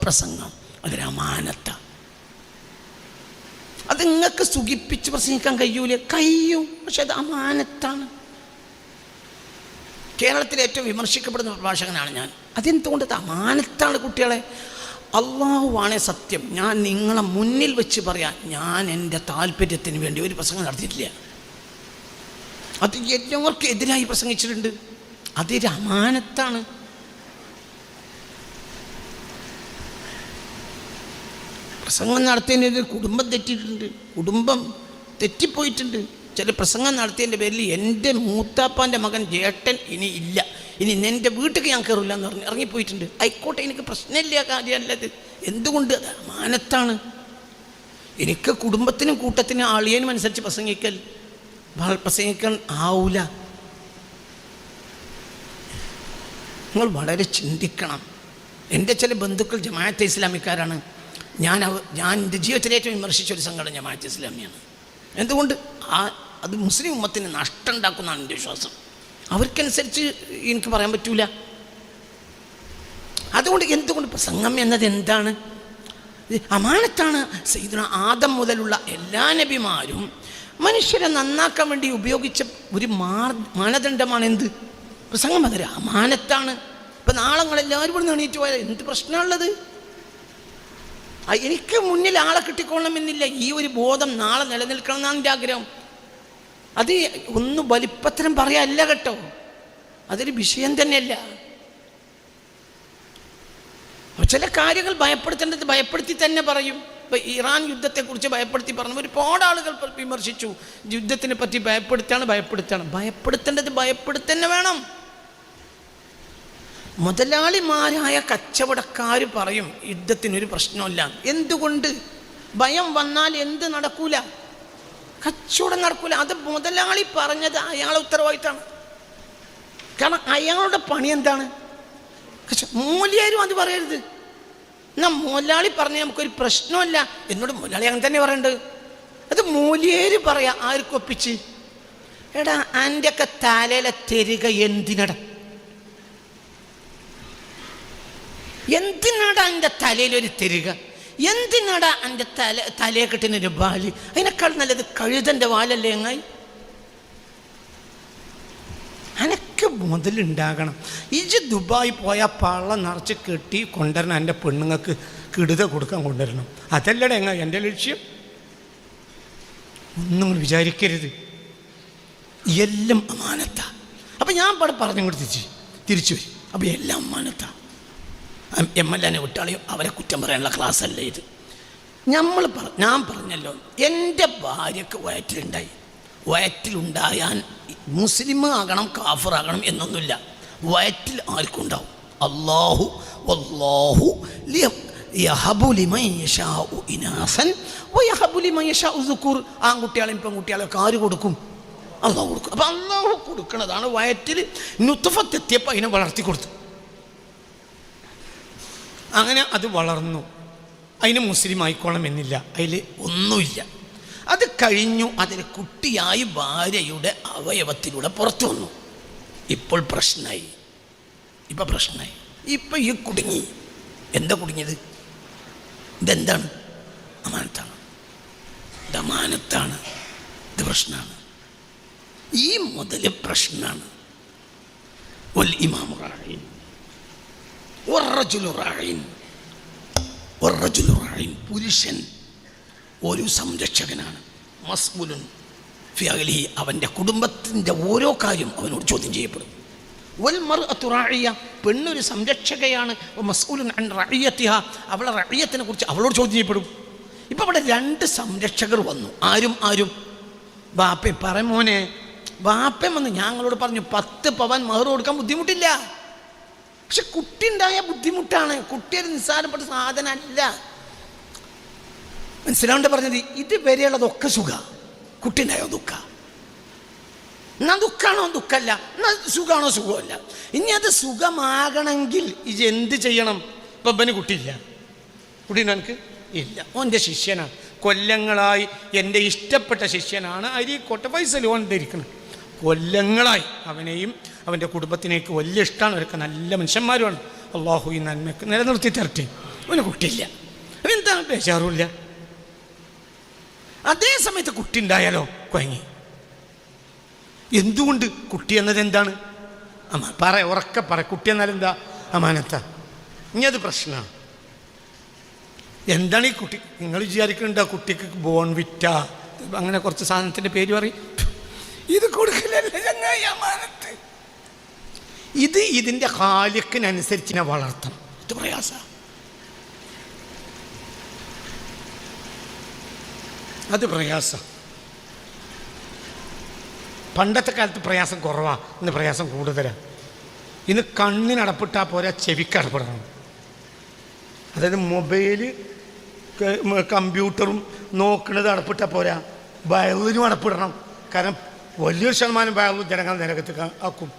പ്രസംഗം അതൊരു അമാനത്താണ്. അത് നിങ്ങൾക്ക് സുഖിപ്പിച്ച് പ്രസംഗിക്കാൻ കഴിയും, പക്ഷെ അത് അമാനത്താണ്. കേരളത്തിലെ ഏറ്റവും വിമർശിക്കപ്പെടുന്ന പ്രഭാഷകനാണ് ഞാൻ. അതെന്തുകൊണ്ട്? അത് അമാനത്താണ് കുട്ടികളെ. അള്ളാഹുവാണേ സത്യം, ഞാൻ നിങ്ങളെ മുന്നിൽ വെച്ച് പറയാം, ഞാൻ എൻ്റെ താല്പര്യത്തിന് വേണ്ടി ഒരു പ്രസംഗം നടത്തിയിട്ടില്ല. അത് എല്ലാവർക്കും എതിരായി പ്രസംഗിച്ചിട്ടുണ്ട്. അതൊരു അമാനത്താണ്. പ്രസംഗം നടത്തിയതിന് കുടുംബം തെറ്റിയിട്ടുണ്ട്, കുടുംബം തെറ്റിപ്പോയിട്ടുണ്ട്. ചില പ്രസംഗം നടത്തിയതിൻ്റെ പേരിൽ എൻ്റെ മൂത്താപ്പാൻ്റെ മകൻ ജേട്ടൻ ഇനി ഇല്ല, ഇനി എൻ്റെ വീട്ടിൽ ഞാൻ കയറില്ല എന്ന് പറഞ്ഞ് ഇറങ്ങിപ്പോയിട്ടുണ്ട്. ആയിക്കോട്ടെ, എനിക്ക് പ്രശ്നമില്ല, കാര്യമല്ലത്. എന്തുകൊണ്ട്? അത് അമാനത്താണ്. എനിക്ക് കുടുംബത്തിനും കൂട്ടത്തിനും ആളിയനും അനുസരിച്ച് പ്രസംഗിക്കാൻ ആവൂല. നിങ്ങൾ വളരെ ചിന്തിക്കണം. എൻ്റെ ചില ബന്ധുക്കൾ ജമാഅത്തെ ഇസ്ലാമിക്കാരാണ്. ഞാൻ എൻ്റെ ജീവിതത്തിലെ ഏറ്റവും വിമർശിച്ചൊരു സംഘടന ജമാഅത്തെ ഇസ്ലാമിയാണ്. എന്തുകൊണ്ട്? അത് മുസ്ലിം ഉമ്മത്തിന് നഷ്ടം ഉണ്ടാക്കുന്നതാണ് എൻ്റെ വിശ്വാസം. അവർക്കനുസരിച്ച് എനിക്ക് പറയാൻ പറ്റൂല. അതുകൊണ്ട് എന്തുകൊണ്ട് പ്രസംഗം എന്നത് എന്താണ്? അമാനത്താണ്. സയ്യിദുനാ ആദം മുതലുള്ള എല്ലാ നബിമാരും മനുഷ്യരെ നന്നാക്കാൻ വേണ്ടി ഉപയോഗിച്ച ഒരു മാനദണ്ഡമാണ് എന്ത്? പ്രസംഗം. അതൊരു അമാനത്താണ്. ഇപ്പം നാളെ നിങ്ങളെല്ലാവരും ഇവിടെ എണീറ്റ് പോയാൽ എന്ത് പ്രശ്നമുള്ളത്? എനിക്ക് മുന്നിൽ ആളെ കിട്ടിക്കൊള്ളണമെന്നില്ല. ഈ ഒരു ബോധം നാളെ നിലനിൽക്കണം എന്നാണ് എൻ്റെ ആഗ്രഹം. അത് ഒന്ന് വലിപ്പത്തരം പറയാല്ല കേട്ടോ, അതൊരു വിഷയം തന്നെയല്ല. ചില കാര്യങ്ങൾ ഭയപ്പെടുത്തേണ്ടത് ഭയപ്പെടുത്തി തന്നെ പറയും. ഇപ്പം ഇറാൻ യുദ്ധത്തെക്കുറിച്ച് ഭയപ്പെടുത്തി പറഞ്ഞു, ഒരുപാട് ആളുകൾ വിമർശിച്ചു. യുദ്ധത്തിനെ പറ്റി ഭയപ്പെടുത്തേണ്ടത് ഭയപ്പെടുത്തന്നെ വേണം. മുതലാളിമാരായ കച്ചവടക്കാർ പറയും യുദ്ധത്തിനൊരു പ്രശ്നമില്ല. എന്തുകൊണ്ട്? ഭയം വന്നാൽ എന്ത് നടക്കൂല? കച്ചവടം നടക്കൂല. അത് മുതലാളി പറഞ്ഞത് അയാളെ ഉത്തരവാദിത്തമാണ്. കാരണം അയാളുടെ പണി എന്താണ്? മൂല്യരും അത് പറയരുത്. എന്നാൽ മുതലാളി പറഞ്ഞ നമുക്കൊരു പ്രശ്നമില്ല. എന്നോട് മുതലാളി അങ്ങനെ തന്നെ പറയേണ്ടത്. അത് മൂല്യേര് പറയാ. ആർക്കൊപ്പിച്ച്? എടാ എൻ്റെ ഒക്കെ തലയിലെ തെരുക എന്തിനടാ? എന്തിനാടാ എൻ്റെ തലയിലൊരു തെരുക? എന്തിനാടാ എൻ്റെ തലയെ കെട്ടിനൊരു വാല്? അതിനേക്കാൾ നല്ലത് കഴുതൻ്റെ വാലല്ലേ എങ്ങായി? അനക്ക് മുതലുണ്ടാകണം. ഇജ് ദുബായി പോയാൽ പള്ള നിറച്ച് കെട്ടി കൊണ്ടുവരണം, എൻ്റെ പെണ്ണുങ്ങൾക്ക് കിടുത കൊടുക്കാൻ കൊണ്ടുവരണം. അതല്ലടേ എങ്ങ എൻ്റെ ലക്ഷ്യം. ഒന്നും വിചാരിക്കരുത്. എല്ലാം അമാനത്താ. അപ്പം ഞാൻ പറഞ്ഞു കൊടുത്ത് തിരിച്ചു വരും. അപ്പം എല്ലാം അമാനത്താ. MLA വിട്ടാളിയോ അവരെ കുറ്റം പറയാനുള്ള ക്ലാസ് അല്ല ഇത്. ഞാൻ പറഞ്ഞല്ലോ, എൻ്റെ ഭാര്യക്ക് വയറ്റിലുണ്ടായാൻ മുസ്ലിം ആകണം കാഫിറാകണം എന്നൊന്നുമില്ല. വയറ്റിൽ ആർക്കും ഉണ്ടാവും. അല്ലാഹു യഹബു ലിമൻ യശാഉ ഇനാസൻ വയഹബു ലിമൻ യശാഉ ദുകൂർ. ആൺകുട്ടികളെയും പെൺകുട്ടികളെയൊക്കെ ആര് കൊടുക്കും? അല്ലാഹു കൊടുക്കും. അപ്പം അല്ലാഹു കൊടുക്കണതാണ്. വയറ്റിൽ നുത്ഫത്തെത്തിയപ്പോൾ അതിനെ വളർത്തി കൊടുത്തു. അങ്ങനെ അത് വളർന്നു. അതിന് മുസ്ലിം ആയിക്കോണം എന്നില്ല, അതിൽ ഒന്നുമില്ല. അത് കഴിഞ്ഞു, അതിൽ കുട്ടിയായി ഭാര്യയുടെ അവയവത്തിലൂടെ പുറത്തു വന്നു. ഇപ്പോൾ പ്രശ്നമായി. ഇപ്പം ഈ കുടുങ്ങി. എന്താ കുടുങ്ങിയത്? ഇതെന്താണ്? അമാനത്താണ്. ഇത് പ്രശ്നമാണ്. ഈ മുതൽ പ്രശ്നമാണ്. വൽ ഇമാമു റാഈൻ പുരുഷൻ ഒരു സംരക്ഷകനാണ്. മസ്ഊലുൻ ഫി അഹ്ലിഹി, അവൻ്റെ കുടുംബത്തിൻ്റെ ഓരോ കാര്യം അവനോട് ചോദ്യം ചെയ്യപ്പെടും. വൽ മർഅതു റാഇയ, പെണ്ണൊരു സംരക്ഷകയാണ്. മസ്ഊലുൻ അൻ റഇയതിഹ, അവളെ റഇയത്തിനെ കുറിച്ച് അവളോട് ചോദ്യം ചെയ്യപ്പെടും. ഇപ്പം അവിടെ 2 സംരക്ഷകർ വന്നു. ആരും ബാപ്പേ പറമോനെ, ബാപ്പൻ വന്ന് ഞങ്ങളോട് പറഞ്ഞു 10 പവൻ മഹർ കൊടുക്കാൻ ബുദ്ധിമുട്ടില്ല. പക്ഷെ കുട്ടി ഉണ്ടായ ബുദ്ധിമുട്ടാണ്. കുട്ടിയൊരു നിസ്സാരപ്പെട്ട സാധനമല്ല. മനസ്സിലാവേണ്ട പറഞ്ഞത്. ഇത് വരെയുള്ളതൊക്കെ സുഖ, കുട്ടി ഉണ്ടായോ ദുഃഖ. എന്നാൽ ദുഃഖമാണോ? ദുഃഖമല്ല. എന്നാൽ സുഖമാണോ? സുഖമല്ല. ഇനി അത് സുഖമാകണമെങ്കിൽ ഇത് എന്ത് ചെയ്യണം? ഇപ്പം കുട്ടിയില്ല. കുട്ടീൻ്റെ എനിക്ക് ഇല്ല. ഓൻ്റെ ശിഷ്യനാണ്. കൊല്ലങ്ങളായി എൻ്റെ ഇഷ്ടപ്പെട്ട ശിഷ്യനാണ്. അരീക്കോട്ടെ ഫൈസൽ ഓണ്ടിരിക്കണം. കൊല്ലങ്ങളായി അവനെയും അവൻ്റെ കുടുംബത്തിനേക്ക് വലിയ ഇഷ്ടമാണ്. അവരൊക്കെ നല്ല മനുഷ്യന്മാരുമാണ്. അള്ളാഹു ഈ നന്മയ്ക്ക് നിലനിർത്തി തരട്ടെ. അവന് കുട്ടിയില്ല, എന്താ ബേജാറുമില്ല. അതേ സമയത്ത് കുട്ടി ഉണ്ടായാലോ കുഴങ്ങി. എന്തുകൊണ്ട്? കുട്ടി എന്നത് എന്താണ്? ഉറക്കെ പറ. കുട്ടി എന്നാൽ എന്താ? അമാനത്ത. ഇനി അത് പ്രശ്നമാണ്. എന്താണ് ഈ കുട്ടി? നിങ്ങൾ വിചാരിക്കുന്നുണ്ടോ കുട്ടിക്ക് ബോൺവിറ്റ അങ്ങനെ കുറച്ച് സാധനത്തിൻ്റെ പേര് പറയും, ഇത് കൊടുക്കലല്ലേ ചങ്ങായി അമാനത്ത്. ഇത് ഇതിൻ്റെ ഖാലിഖിനനുസരിച്ച് വളർത്തണം. ഇത് പ്രയാസ. അത് പ്രയാസം. പണ്ടത്തെ കാലത്ത് പ്രയാസം കുറവാണ്, ഇന്ന് പ്രയാസം കൂടുതലാണ്. ഇന്ന് കണ്ണിനടപ്പിട്ടാൽ പോരാ, ചെവിക്കടപ്പെടണം. അതായത് മൊബൈല് കമ്പ്യൂട്ടറും നോക്കുന്നത് അടപ്പിട്ടാൽ പോരാ, വയലിനും അടപ്പിടണം. കാരണം വലിയൊരു ശതമാനം വയലും ജനങ്ങൾ നരകത്ത് ആക്കും.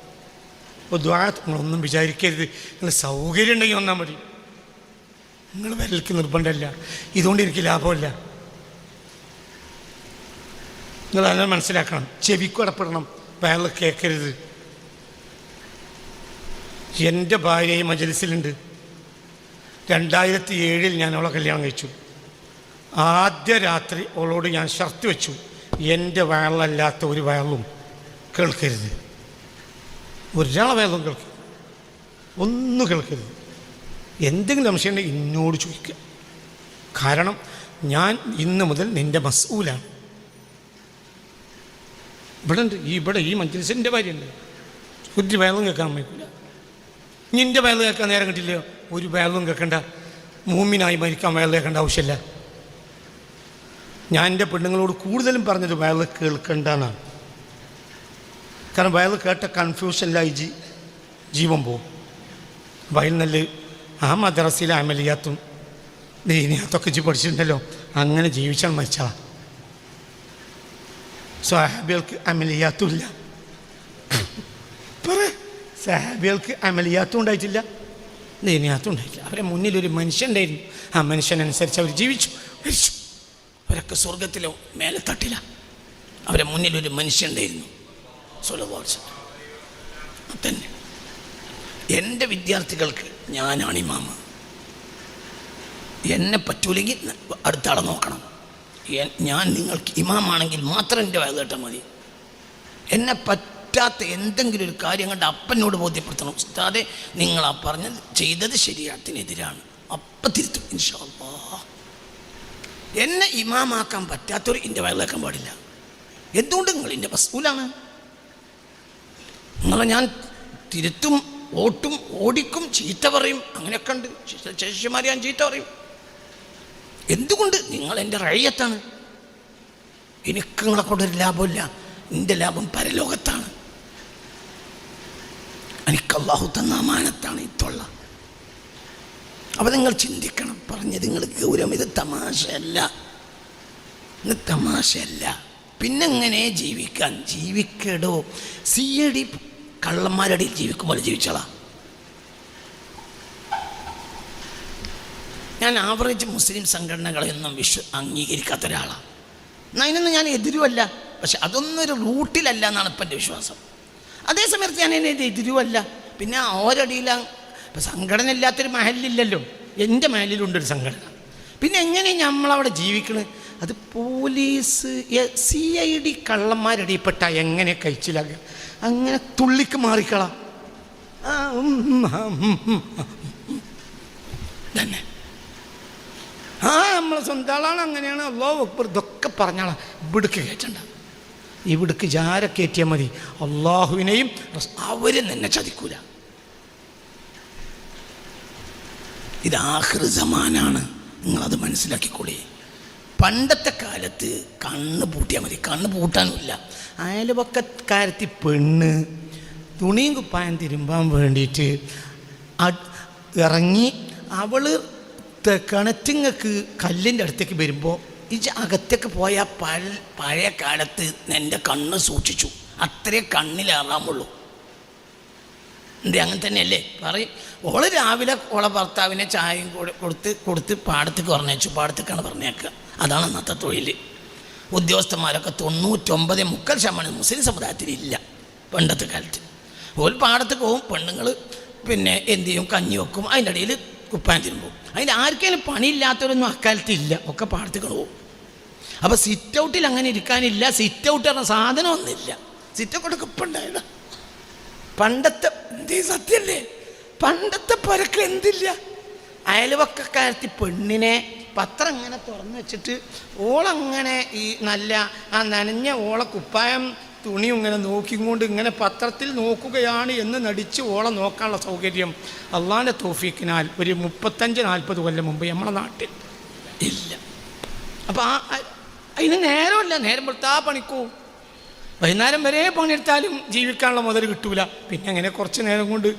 അപ്പോൾ നിങ്ങളൊന്നും വിചാരിക്കരുത്, നിങ്ങൾ സൗകര്യം ഉണ്ടെങ്കിൽ വന്നാൽ മതി. നിങ്ങൾ വരലേക്ക് നിർബന്ധമില്ല, ഇതുകൊണ്ട് എനിക്ക് ലാഭമില്ല. നിങ്ങൾ അതിനെ മനസ്സിലാക്കണം. ചെവിക്കും അടപ്പിടണം, വയൽ കേൾക്കരുത്. എൻ്റെ ഭാര്യയും മജലിസിലുണ്ട്. 2007 ഞാൻ അവളെ കല്യാണം കഴിച്ചു. ആദ്യ രാത്രി അവളോട് ഞാൻ ഷർത്ത് വെച്ചു, എൻ്റെ വയലല്ലാത്ത ഒരു വയലും കേൾക്കരുത്, ഒരാളെ വയലും കേൾക്കരുത്, ഒന്നും കേൾക്കരുത്. എന്തെങ്കിലും സംശയം ഉണ്ടെങ്കിൽ എന്നോട് ചോദിക്കുക. കാരണം ഞാൻ ഇന്ന് മുതൽ നിൻ്റെ മസ്ഊലാണ്. ഇവിടെ ഉണ്ട്, ഈ മജ്ലിസിൻ്റെ ഭാര്യയുണ്ട്, ഒരു വയലും കേൾക്കാൻ വയ്ക്കില്ല. നിൻ്റെ വയൽ കേൾക്കാൻ നേരം കിട്ടില്ലയോ? ഒരു വയലും കേൾക്കണ്ട. മൂമിനായി മരിക്കാൻ വയൽ കേൾക്കേണ്ട ആവശ്യമില്ല. ഞാൻ എൻ്റെ പെണ്ണുങ്ങളോട് കൂടുതലും പറഞ്ഞത് വയൽ കേൾക്കണ്ടെന്നാണ്. കാരണം വയൽ കേട്ട കൺഫ്യൂഷനിലായി ജീവൻ പോവും. വയൽ നല്ല ആ മദ്രസയിലെ അമലിയാത്തും ദീനിയാത്തൊക്കെ പഠിച്ചിട്ടുണ്ടല്ലോ, അങ്ങനെ ജീവിച്ചാൽ മരിച്ചാളാ. സ്വഹാബികൾക്ക് അമലിയാത്തും ഇല്ല. സഹാബികൾക്ക് അമലിയാത്തും ഉണ്ടായിട്ടില്ല, ദീനിയാത്തും ഉണ്ടായിട്ടില്ല. അവരെ മുന്നിലൊരു മനുഷ്യനുണ്ടായിരുന്നു. ആ മനുഷ്യനനുസരിച്ച് അവർ ജീവിച്ചു, മരിച്ചു. അവരൊക്കെ സ്വർഗത്തിലോ മേലെ തട്ടില്ല. അവരെ മുന്നിലൊരു മനുഷ്യനുണ്ടായിരുന്നു. തന്നെ എൻ്റെ വിദ്യാർത്ഥികൾക്ക് ഞാനാണ് ഇമാമ. എന്നെ പറ്റൂലെങ്കിൽ അടുത്ത ആളെ നോക്കണം. ഞാൻ നിങ്ങൾക്ക് ഇമാമാണെങ്കിൽ മാത്രം എൻ്റെ വയൽ കേട്ടാൽ മതി. എന്നെ പറ്റാത്ത എന്തെങ്കിലും ഒരു കാര്യം കണ്ട് അപ്പനോട് ബോധ്യപ്പെടുത്തണം, ഉസ്താദെ നിങ്ങൾ ആ പറഞ്ഞത് ചെയ്തത് ശരീഅത്തിനെതിരാണ്, അപ്പം തിരുത്തും ഇൻഷാ അല്ലാഹ്. എന്നെ ഇമാമാക്കാൻ പറ്റാത്തവർ എൻ്റെ വയൽ കേൾക്കാൻ പാടില്ല. എന്തുകൊണ്ട്? നിങ്ങൾ എൻ്റെ മസ്ഊലാണ്. നിങ്ങളെ ഞാൻ തിരുത്തും, ഓട്ടും, ഓടിക്കും, ചീത്ത പറയും, അങ്ങനെയൊക്കെ ഉണ്ട്. ശിഷ്യന്മാരെ ഞാൻ ചീത്ത പറയും. എന്തുകൊണ്ട്? നിങ്ങൾ എൻ്റെ റയ്യത്താണ്. എനിക്ക് നിങ്ങളെ കൊണ്ടൊരു ലാഭമില്ല. എൻ്റെ ലാഭം പരലോകത്താണ്. എനിക്ക് അല്ലാഹു തന്ന അമാനത്താണ് ഈ തൊള്ള. അപ്പോൾ നിങ്ങൾ ചിന്തിക്കണം, പറഞ്ഞത് നിങ്ങൾ ഗൗരവം. ഇത് തമാശയല്ല, ഇത് തമാശയല്ല. പിന്നെങ്ങനെ ജീവിക്കടോ? CID കള്ളന്മാരുടെ ജീവിക്കുമ്പോൾ ജീവിച്ചോളാം. ഞാൻ ആവറേജ് മുസ്ലിം സംഘടനകളെയൊന്നും അംഗീകരിക്കാത്ത ഒരാളാണ്. അതിനൊന്നും ഞാൻ എതിരുമല്ല, പക്ഷെ അതൊന്നൊരു റൂട്ടിലല്ല എന്നാണ് ഇപ്പം എൻ്റെ വിശ്വാസം. അതേസമയത്ത് ഞാൻ എൻ്റെ എതിരുമല്ല. പിന്നെ ഓരടിയിലാണ്. ഇപ്പം സംഘടന ഇല്ലാത്തൊരു മഹലില്ലല്ലോ. എൻ്റെ മഹലിലുണ്ടൊരു സംഘടന. പിന്നെ എങ്ങനെ നമ്മളവിടെ ജീവിക്കണത്? അത് പോലീസ് CID കള്ളന്മാരടിയിൽപ്പെട്ട എങ്ങനെ കഴിച്ചിലാകുക? അങ്ങനെ തുള്ളിക്ക് മാറിക്കളാ തന്നെ. നമ്മളെ സ്വന്തം ആളാണ്, അങ്ങനെയാണ്, അല്ലാഹു അക്ബർ ഇതൊക്കെ പറഞ്ഞാളാ. ഇവിടേക്ക് കയറ്റണ്ട. ഇവിടേക്ക് ജാരെ കയറ്റിയാൽ മതി. അള്ളാഹുവിനെയും അവരും തന്നെ ചതിക്കൂല. ഇത് ആഖിർ സമാനാണ്, നിങ്ങളത് മനസ്സിലാക്കിക്കൂടി. പണ്ടത്തെ കാലത്ത് കണ്ണ് പൂട്ടിയാൽ മതി, കണ്ണ് പൂട്ടാനുമില്ല. അയൽവക്കക്കാരത്തി പെണ്ണ് തുണിയും കുപ്പായം തിരുമ്പാൻ വേണ്ടിയിട്ട് ഇറങ്ങി. അവൾ കിണറ്റിങ്ങക്ക് കല്ലിൻ്റെ അടുത്തേക്ക് വരുമ്പോൾ ഈ അകത്തേക്ക് പോയ പഴയ കാലത്ത് എൻ്റെ കണ്ണ് സൂക്ഷിച്ചു. അത്രേ കണ്ണിലേറാമുള്ളൂ. എന്തേ അങ്ങനെ തന്നെയല്ലേ പറയും. ഓള് രാവിലെ ഓളെ ഭർത്താവിനെ ചായയും കൊടുത്ത് പാടത്തേക്ക് പറഞ്ഞേച്ചു. പാടത്തേക്കാണ് പറഞ്ഞേക്കുക. അതാണ് അന്നത്തെ തൊഴിൽ. ഉദ്യോഗസ്ഥന്മാരൊക്കെ 99.3% മുസ്ലിം സമുദായത്തിലില്ല പണ്ടത്തെ കാലത്ത്. ഒരു പാടത്ത് പോവും, പെണ്ണുങ്ങൾ പിന്നെ എന്ത് ചെയ്യും, കഞ്ഞി വെക്കും. അതിൻ്റെ ഇടയിൽ കുപ്പായം തിരുമ്പും. അതിന് ആർക്കെങ്കിലും പണിയില്ലാത്തവരൊന്നും അക്കാലത്തില്ല, ഒക്കെ പാടത്തേക്ക് പോകും. അപ്പോൾ സിറ്റ് ഔട്ടിൽ അങ്ങനെ ഇരിക്കാനില്ല. സിറ്റ് ഔട്ട് പറഞ്ഞ സാധനം ഒന്നുമില്ല. സിറ്റ് ഔട്ടൊക്കെ ഇപ്പം ഉണ്ടായിട. പണ്ടത്തെ എന്തേ സത്യല്ലേ, പണ്ടത്തെ പരക്ക് എന്തില്ല. അയൽവക്കക്കാരത്തി പെണ്ണിനെ പത്രം ഇങ്ങനെ തുറന്നു വെച്ചിട്ട് ഓളങ്ങനെ ഈ നല്ല ആ നനഞ്ഞ ഓളെ കുപ്പായം തുണിയും ഇങ്ങനെ നോക്കിക്കൊണ്ട് ഇങ്ങനെ പത്രത്തിൽ നോക്കുകയാണ് എന്ന് നടിച്ച് ഓളെ നോക്കാനുള്ള സൗകര്യം അള്ളാൻ്റെ തൗഫീക്കിനാൽ ഒരു 35-40 കൊല്ലം മുമ്പ് നമ്മളെ നാട്ടിൽ ഇല്ല. അപ്പോൾ അതിന് നേരമല്ല, നേരം വെളുത്താ പണിക്കോ വൈകുന്നേരം വരെ പണിയെടുത്താലും ജീവിക്കാനുള്ള മുതൽ കിട്ടൂല. പിന്നെ അങ്ങനെ കുറച്ച് നേരം കൊണ്ട്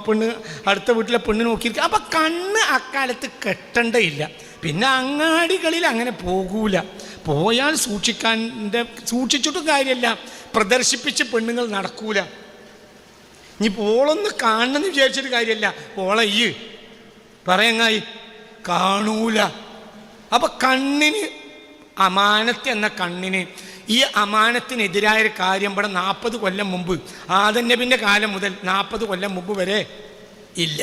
പെണ്ണ് അടുത്ത വീട്ടിലെ പെണ്ണ് നോക്കിയിരിക്കുക. അപ്പം കണ്ണ് അക്കാലത്ത് കെട്ടേണ്ടയില്ല. പിന്നെ അങ്ങാടികളിൽ അങ്ങനെ പോകൂല. പോയാൽ സൂക്ഷിച്ചിട്ടും കാര്യമല്ല, പ്രദർശിപ്പിച്ച് പെണ്ണുങ്ങൾ നടക്കൂല. ഇനി ഓളൊന്ന് കാണണമെന്ന് വിചാരിച്ചിട്ട് കാര്യമല്ല, ഓളെ ഈ പറയങ്ങായി കാണൂല. അപ്പം കണ്ണിന് അമാനത്ത് എന്ന കണ്ണിന് ഈ അമാനത്തിനെതിരായൊരു കാര്യം ഇവിടെ 40 കൊല്ലം മുമ്പ് ആദം നബിൻ്റെ കാലം മുതൽ 40 കൊല്ലം മുമ്പ് വരെ ഇല്ല.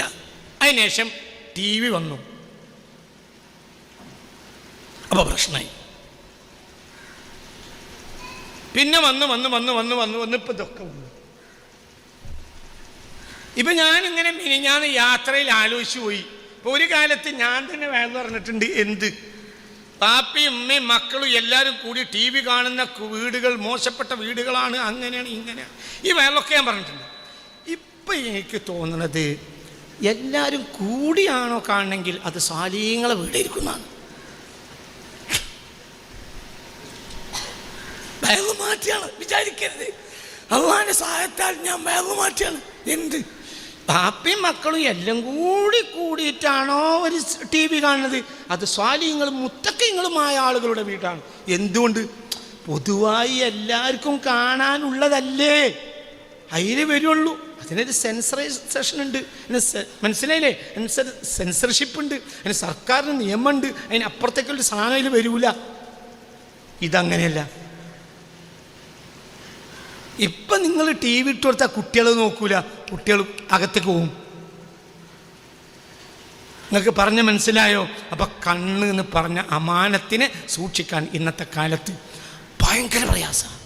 അതിനുശേഷം TV വന്നു. അപ്പോൾ പ്രശ്നമായി. പിന്നെ വന്ന് ഇപ്പം ഇതൊക്കെ വന്നു. ഇപ്പം ഞാനിങ്ങനെ ഞാൻ യാത്രയിൽ ആലോചിച്ചു പോയി. ഇപ്പോൾ ഒരു കാലത്ത് ഞാൻ തന്നെ വേദന പറഞ്ഞിട്ടുണ്ട്, എന്ത് പാപ്പയും ഉമ്മയും മക്കളും എല്ലാവരും കൂടി TV കാണുന്ന വീടുകൾ മോശപ്പെട്ട വീടുകളാണ്, അങ്ങനെയാണ് ഇങ്ങനെയാണ്, ഈ വേളൊക്കെ ഞാൻ പറഞ്ഞിട്ടുണ്ട്. ഇപ്പം എനിക്ക് തോന്നുന്നത് എല്ലാവരും കൂടിയാണോ കാണണമെങ്കിൽ അത് സാലീങ്ങളെ വീടായിരിക്കുന്നതാണ്. വേഗം മാറ്റിയാണ് വിചാരിക്കരുത്. അള്ളാന്റെ സഹായത്താൽ ഞാൻ വേഗം മാറ്റിയാണ്. എന്ത് പാപ്പയും മക്കളും എല്ലാം കൂടിയിട്ടാണോ ഒരു TV കാണുന്നത്? അത് സ്വാലിങ്ങളും മുത്തക്കങ്ങളുമായ ആളുകളുടെ വീടാണ്. എന്തുകൊണ്ട്? പൊതുവായി എല്ലാവർക്കും കാണാനുള്ളതല്ലേ, അതിൽ വരുള്ളൂ. അതിനൊരു സെൻസറൈസേഷൻ ഉണ്ട്, മനസ്സിലായില്ലേ? സെൻസർഷിപ്പ് ഉണ്ട്, അതിന് സർക്കാരിന് നിയമമുണ്ട്. അതിനപ്പുറത്തേക്കുള്ള സാധനം അതിൽ വരൂല. ഇതങ്ങനെയല്ല. ഇപ്പം നിങ്ങൾ TV ഇട്ട് കൊടുത്താൽ കുട്ടികൾ നോക്കൂല, കുട്ടികൾ അകത്തേക്ക് പോവും. നിങ്ങൾക്ക് പറഞ്ഞ മനസ്സിലായോ? അപ്പം കണ്ണ് എന്ന് പറഞ്ഞ അമാനത്തിനെ സൂക്ഷിക്കാൻ ഇന്നത്തെ കാലത്ത് ഭയങ്കര പ്രയാസമാണ്.